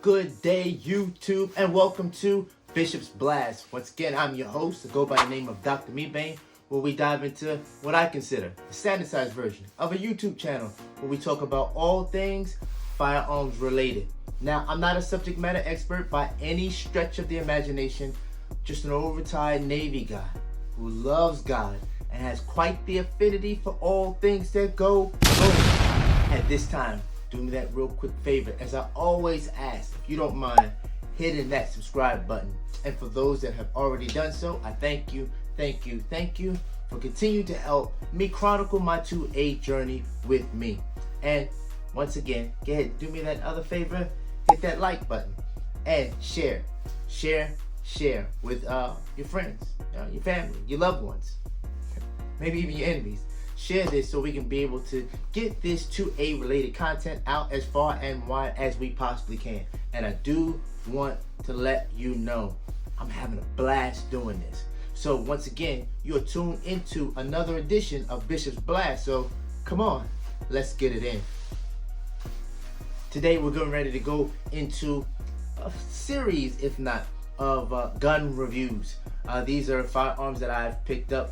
Good day, YouTube, and welcome to Bishop's Blast. Once again, I'm your host. I go by the name of Dr. Mebane, where we dive into what I consider the standardized version of a YouTube channel where we talk about all things firearms related. Now, I'm not a subject matter expert by any stretch of the imagination, just an old-retired Navy guy who loves God and has quite the affinity for all things that go boom. At this time, do me that real quick favor, as I always ask, if you don't mind hitting that subscribe button. And for those that have already done so, I thank you for continuing to help me chronicle my 2A journey with me. And once again, go ahead, do me that other favor, hit that like button and share with your friends, your family, your loved ones, maybe even your enemies. Share this so we can be able to get this 2A related content out as far and wide as we possibly can. And I do want to let you know I'm having a blast doing this. So once again, you're tuned into another edition of Bishop's Blast. So come on, let's get it in. Today we're getting ready to go into a series, if not, of gun reviews. These are firearms that I've picked up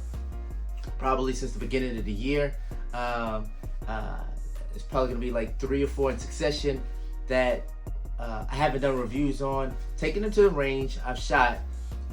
probably since the beginning of the year. It's probably gonna be like 3 or 4 in succession that I haven't done reviews on. Taking them to the range, I've shot,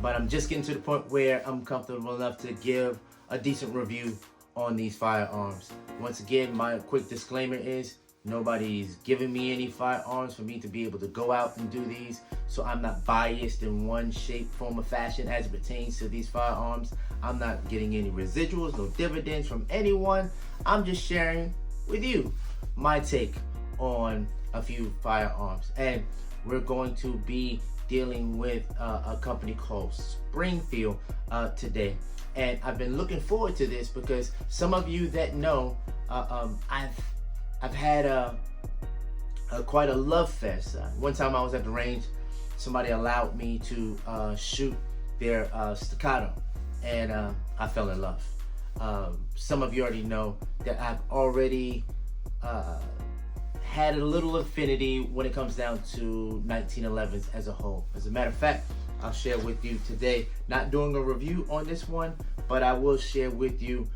but I'm just getting to the point where I'm comfortable enough to give a decent review on these firearms. Once again, my quick disclaimer is nobody's giving me any firearms for me to be able to go out and do these, so I'm not biased in one shape, form, or fashion as it pertains to these firearms. I'm not getting any residuals, no dividends from anyone. I'm just sharing with you my take on a few firearms. And we're going to be dealing with a company called Springfield today. And I've been looking forward to this because some of you that know, I've had quite a love fest. One time I was at the range, somebody allowed me to shoot their staccato, and I fell in love. Some of you already know that I've already had a little affinity when it comes down to 1911s as a whole. As a matter of fact, I'll share with you today, not doing a review on this one, but I will share with you,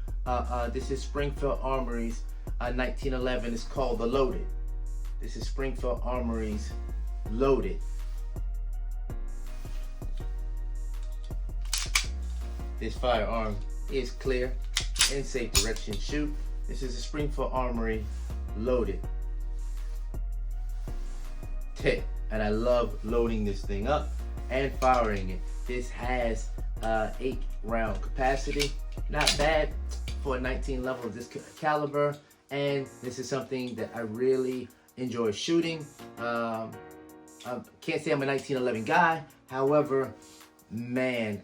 this is Springfield Armory's 1911. It's called the Loaded. This is Springfield Armory's Loaded. This firearm is clear, in safe direction shoot. This is a Springfield Armory Loaded. And I love loading this thing up and firing it. This has 8-round capacity. Not bad for a 19 level of this caliber. And this is something that I really enjoy shooting. I can't say I'm a 1911 guy. However, man,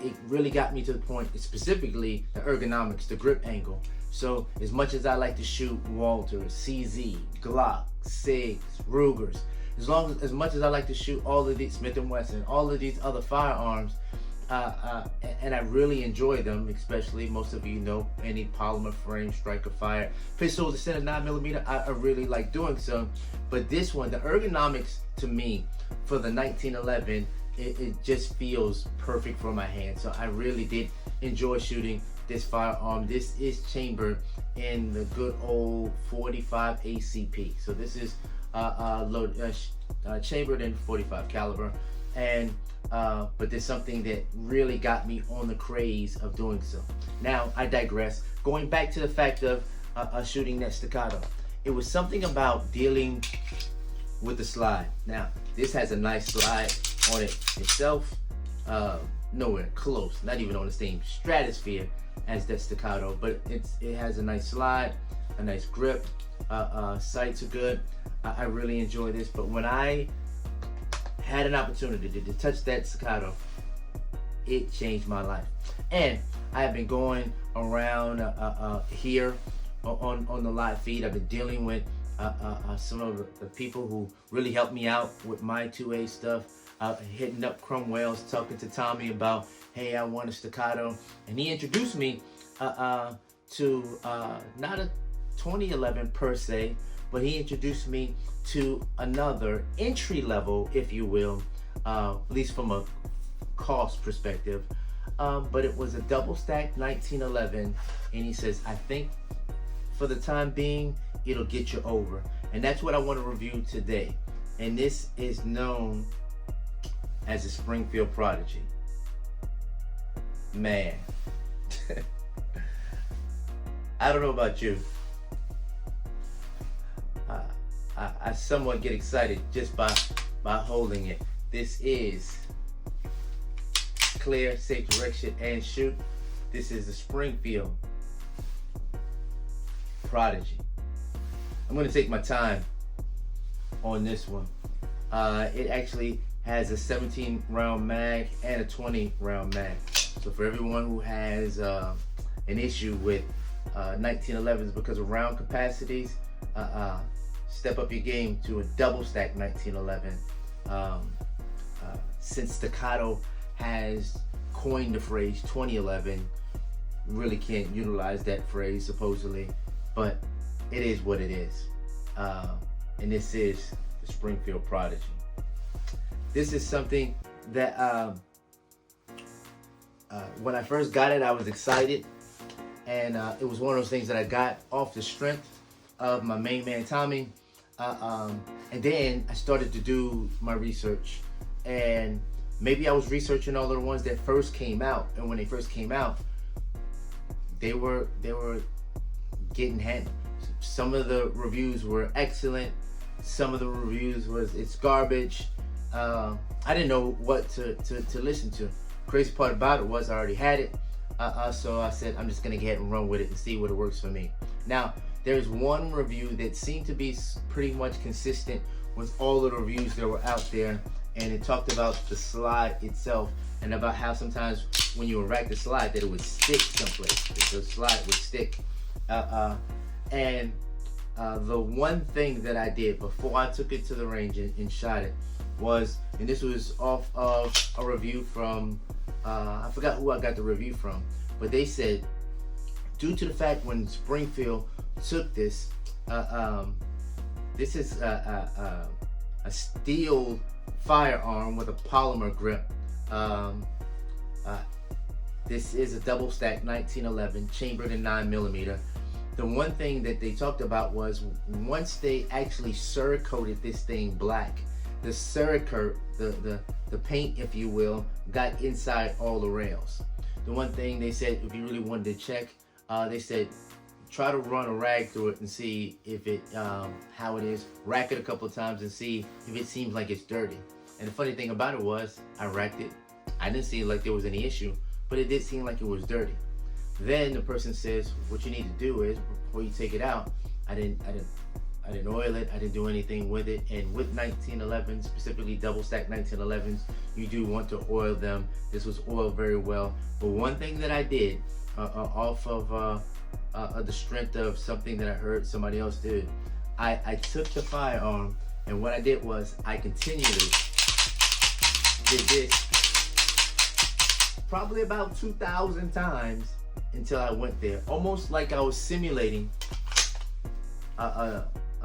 it really got me to the point, specifically the ergonomics, the grip angle. So as much as I like to shoot Walters, CZ, Glock, SIGs, Rugers, as much as I like to shoot all of these Smith & Wesson, all of these other firearms, and I really enjoy them, especially most of you know any polymer frame, striker fire, pistol, the center 9mm, I really like doing so. But this one, the ergonomics to me for the 1911, it just feels perfect for my hand. So I really did enjoy shooting this firearm. This is chambered in the good old 45 ACP. So this is chambered in 45 caliber, and but there's something that really got me on the craze of doing so. Now I digress. Going back to the fact of shooting that staccato, it was something about dealing with the slide. Now this has a nice slide on it itself, nowhere close, not even on the same stratosphere as that staccato, but it has a nice slide, a nice grip, sights are good. I really enjoy this. But when I had an opportunity to touch that staccato, it changed my life. And I have been going around here on the live feed. I've been dealing with some of the people who really helped me out with my 2A stuff, hitting up Cromwell's, talking to Tommy about, hey, I want a staccato. And he introduced me to not a 2011 per se, but he introduced me to another entry level, if you will, at least from a cost perspective. But it was a double stack 1911, and he says, I think for the time being, it'll get you over. And that's what I want to review today. And this is known as a Springfield Prodigy. Man, I don't know about you. I somewhat get excited just by holding it. This is clear, safe direction, and shoot. This is the Springfield Prodigy. I'm going to take my time on this one. It actually has a 17 round mag and a 20 round mag. So for everyone who has an issue with 1911s because of round capacities, step up your game to a double stack 1911. Since Staccato has coined the phrase 2011, really can't utilize that phrase supposedly, but it is what it is. And this is the Springfield Prodigy. This is something that when I first got it, I was excited, and it was one of those things that I got off the strength of my main man Tommy, and then I started to do my research, and maybe I was researching all of the ones that first came out, and when they first came out, they were getting handled. Some of the reviews were excellent. Some of the reviews was it's garbage. I didn't know what to listen to. Crazy part about it was I already had it, so I said I'm just gonna get ahead and run with it and see what it works for me. Now there's one review that seemed to be pretty much consistent with all of the reviews that were out there, and it talked about the slide itself and about how sometimes when you rack the slide that it would stick someplace. The slide would stick, and the one thing that I did before I took it to the range and shot it was, and this was off of a review from, I forgot who I got the review from, but they said, due to the fact when Springfield took this, this is a steel firearm with a polymer grip. This is a double stack 1911, chambered in 9mm. The one thing that they talked about was once they actually Cerakoted this thing black, the Cerakote, the paint, if you will, got inside all the rails. The one thing they said, if you really wanted to check, they said try to run a rag through it and see if it, how it is. Rack it a couple of times and see if it seems like it's dirty. And the funny thing about it was, I racked it. I didn't see like there was any issue, but it did seem like it was dirty. Then the person says, what you need to do is, before you take it out, I didn't oil it, I didn't do anything with it. And with 1911s, specifically double stack 1911s, you do want to oil them. This was oiled very well. But one thing that I did, off of the strength of something that I heard somebody else did, I took the firearm, and what I did was I continually did this probably about 2,000 times until I went there, almost like I was simulating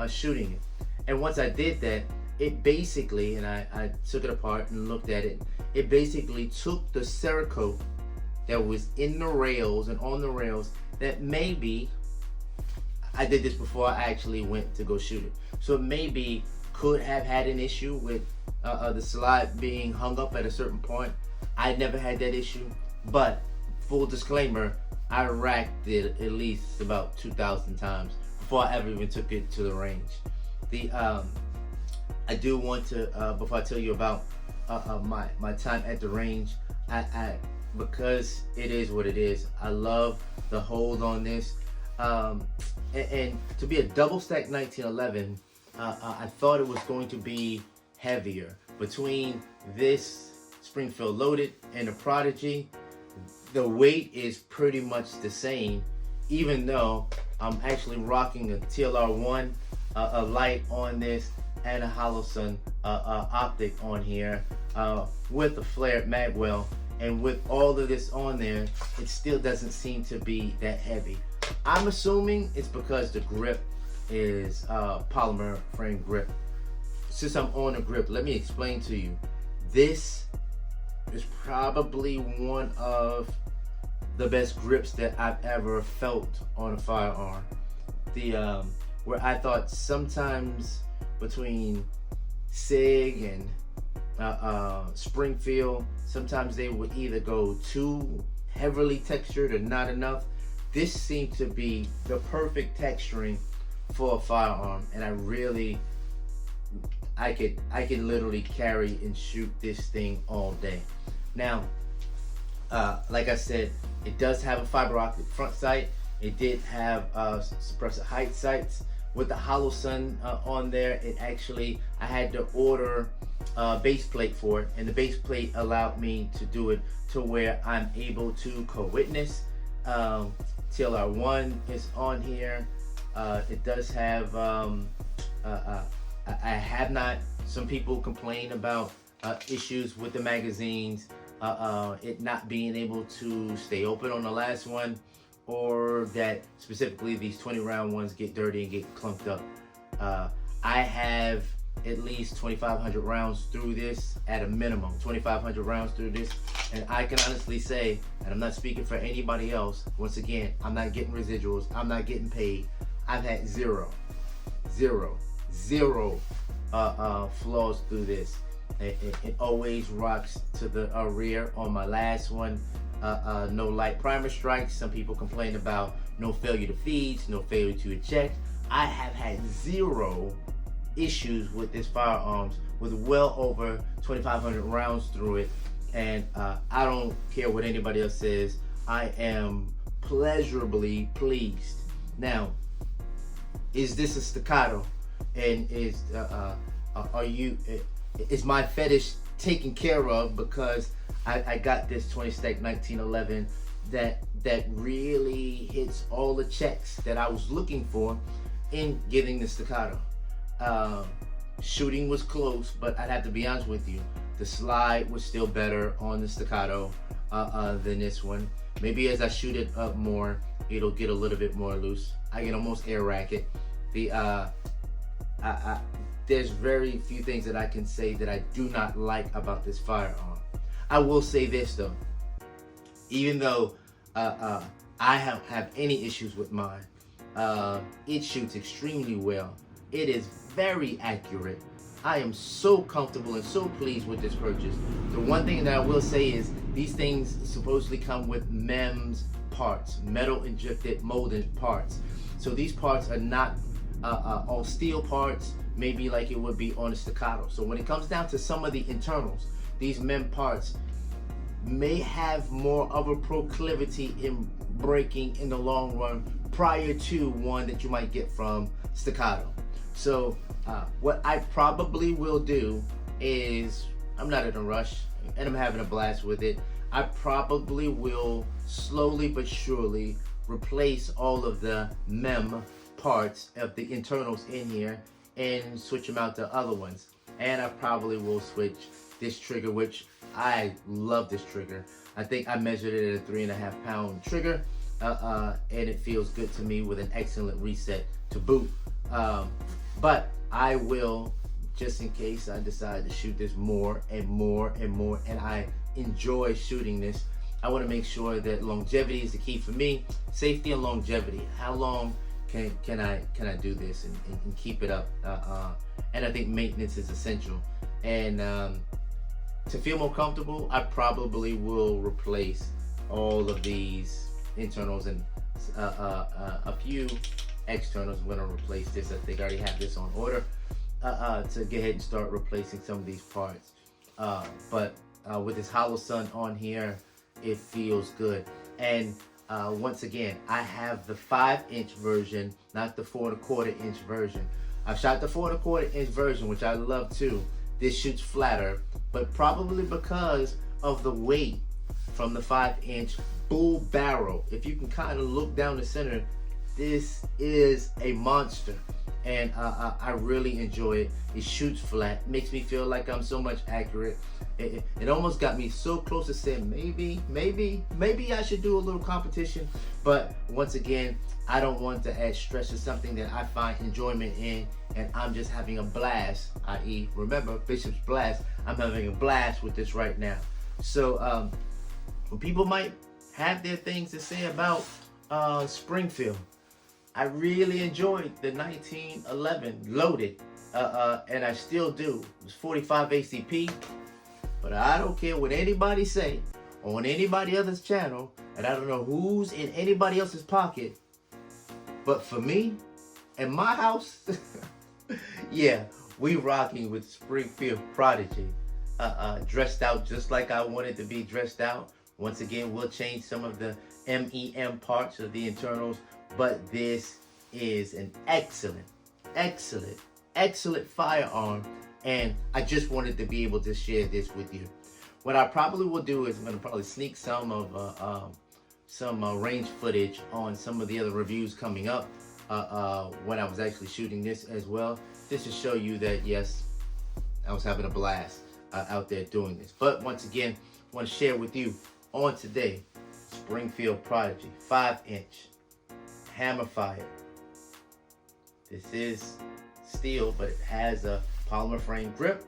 shooting it. And once I did that, it basically, and I took it apart and looked at it, it basically took the Cerakote that was in the rails and on the rails that maybe, I did this before I actually went to go shoot it, so it maybe could have had an issue with the slide being hung up at a certain point. I never had that issue, but full disclaimer, I racked it at least about 2,000 times before I ever even took it to the range. I do want to, before I tell you about my time at the range, because it is what it is, I love the hold on this. And to be a double stack 1911, I thought it was going to be heavier. Between this Springfield Loaded and the Prodigy, the weight is pretty much the same, even though I'm actually rocking a TLR1, a light on this, and a hollow sun optic on here, with a flared magwell. And with all of this on there, it still doesn't seem to be that heavy. I'm assuming it's because the grip is polymer frame grip. Since I'm on a grip, let me explain to you. This is probably one of the best grips that I've ever felt on a firearm. The where I thought sometimes between SIG and Springfield, sometimes they would either go too heavily textured or not enough. This seemed to be the perfect texturing for a firearm, and I could literally carry and shoot this thing all day. Now, like I said, it does have a fiber optic front sight. It did have suppressor height sights with the hollow sun on there. I had to order a base plate for it, and the base plate allowed me to do it to where I'm able to co-witness. TLR1 is on here. It does have I have not. Some people complain about issues with the magazines, it not being able to stay open on the last one, or that specifically these 20 round ones get dirty and get clumped up. I have at least 2,500 rounds through this, at a minimum 2,500 rounds through this, and I can honestly say, and I'm not speaking for anybody else, once again, I'm not getting residuals, I'm not getting paid. I've had zero flaws through this. It always rocks to the rear. On my last one, no light primer strikes. Some people complain about no failure to feeds, no failure to eject. I have had zero issues with this firearms with well over 2,500 rounds through it, and I don't care what anybody else says. I am pleasurably pleased. Now, is this a staccato? And is my fetish taken care of? Because I got this 20 stack 1911 that really hits all the checks that I was looking for in getting the staccato. Shooting was close, but I'd have to be honest with you, the slide was still better on the staccato than this one. Maybe as I shoot it up more, it'll get a little bit more loose. I can almost air rack it. There's very few things that I can say that I do not like about this firearm. I will say this though, even though I don't have any issues with mine, it shoots extremely well. It is very accurate. I am so comfortable and so pleased with this purchase. The one thing that I will say is these things supposedly come with MEMS parts, metal injected molded parts. So these parts are not all steel parts, maybe like it would be on a staccato. So when it comes down to some of the internals, these MEM parts may have more of a proclivity in breaking in the long run prior to one that you might get from staccato. So what I probably will do is, I'm not in a rush and I'm having a blast with it, I probably will slowly but surely replace all of the MEM parts of the internals in here and switch them out to other ones. And I probably will switch this trigger, which I love this trigger. I think I measured it at a 3.5 pound trigger, and it feels good to me with an excellent reset to boot. But I will, just in case I decide to shoot this more and more and more, and I enjoy shooting this, I want to make sure that longevity is the key for me. Safety and longevity. How long can I do this and keep it up? And I think maintenance is essential. And to feel more comfortable, I probably will replace all of these internals and a few externals. I'm going to replace this. I think I already have this on order to go ahead and start replacing some of these parts. But with this hollow sun on here, it feels good. And once again, I have the 5-inch version, not the 4.25-inch version. I've shot the 4.25-inch version, which I love too. This shoots flatter, but probably because of the weight from the 5-inch bull barrel. If you can kind of look down the center, this is a monster. and I really enjoy it. It shoots flat, makes me feel like I'm so much accurate. It almost got me so close to saying maybe I should do a little competition. But once again, I don't want to add stress to something that I find enjoyment in, and I'm just having a blast. I.e., remember, Bishop's Blast. I'm having a blast with this right now. So when people might have their things to say about Springfield, I really enjoyed the 1911 Loaded, and I still do. It was 45 ACP, but I don't care what anybody say on anybody else's channel, and I don't know who's in anybody else's pocket, but for me and my house, yeah, we rocking with Springfield Prodigy, dressed out just like I wanted to be dressed out. Once again, we'll change some of the MEM parts of the internals, but this is an excellent firearm, and I just wanted to be able to share this with you. What I probably will do is I'm going to probably sneak some of range footage on some of the other reviews coming up when I was actually shooting this as well, just to show you that yes, I was having a blast out there doing this. But once again, I want to share with you on today Springfield Prodigy 5-inch hammer fire. This is steel, but it has a polymer frame grip.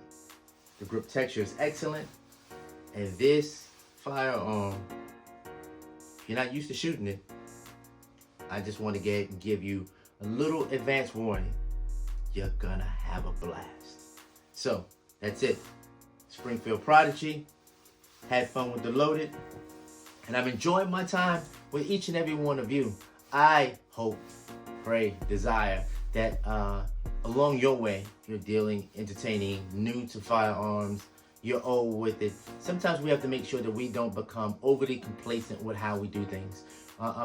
The grip texture is excellent, and this firearm, if you're not used to shooting it, I just want to give you a little advance warning. You're gonna have a blast. So that's it. Springfield Prodigy. Had fun with the Loaded, and I'm enjoying my time with each and every one of you. I hope, pray, desire that along your way, if you're entertaining, new to firearms, you're old with it. Sometimes we have to make sure that we don't become overly complacent with how we do things,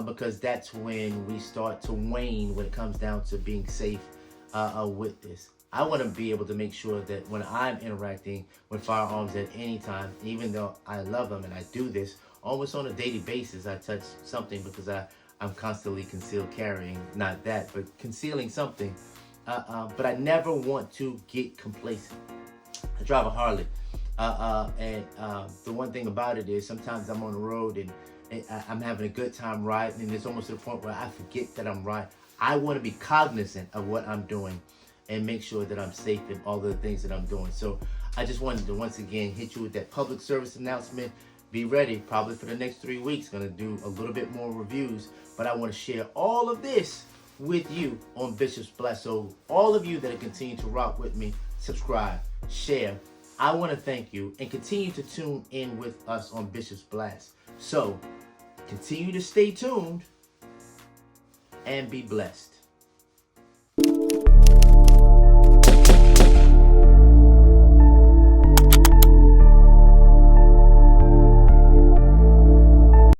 because that's when we start to wane when it comes down to being safe with this. I want to be able to make sure that when I'm interacting with firearms at any time, even though I love them and I do this almost on a daily basis, I touch something because I'm constantly concealed carrying, not that, but concealing something. But I never want to get complacent. I drive a Harley, and the one thing about it is sometimes I'm on the road and I'm having a good time riding, and it's almost to the point where I forget that I'm riding. I want to be cognizant of what I'm doing and make sure that I'm safe in all the things that I'm doing. So I just wanted to once again hit you with that public service announcement. Be ready, probably for the next 3 weeks. Gonna do a little bit more reviews, but I want to share all of this with you on Bishop's Blast. So all of you that are continuing to rock with me, subscribe, share. I want to thank you, and continue to tune in with us on Bishop's Blast. So continue to stay tuned and be blessed.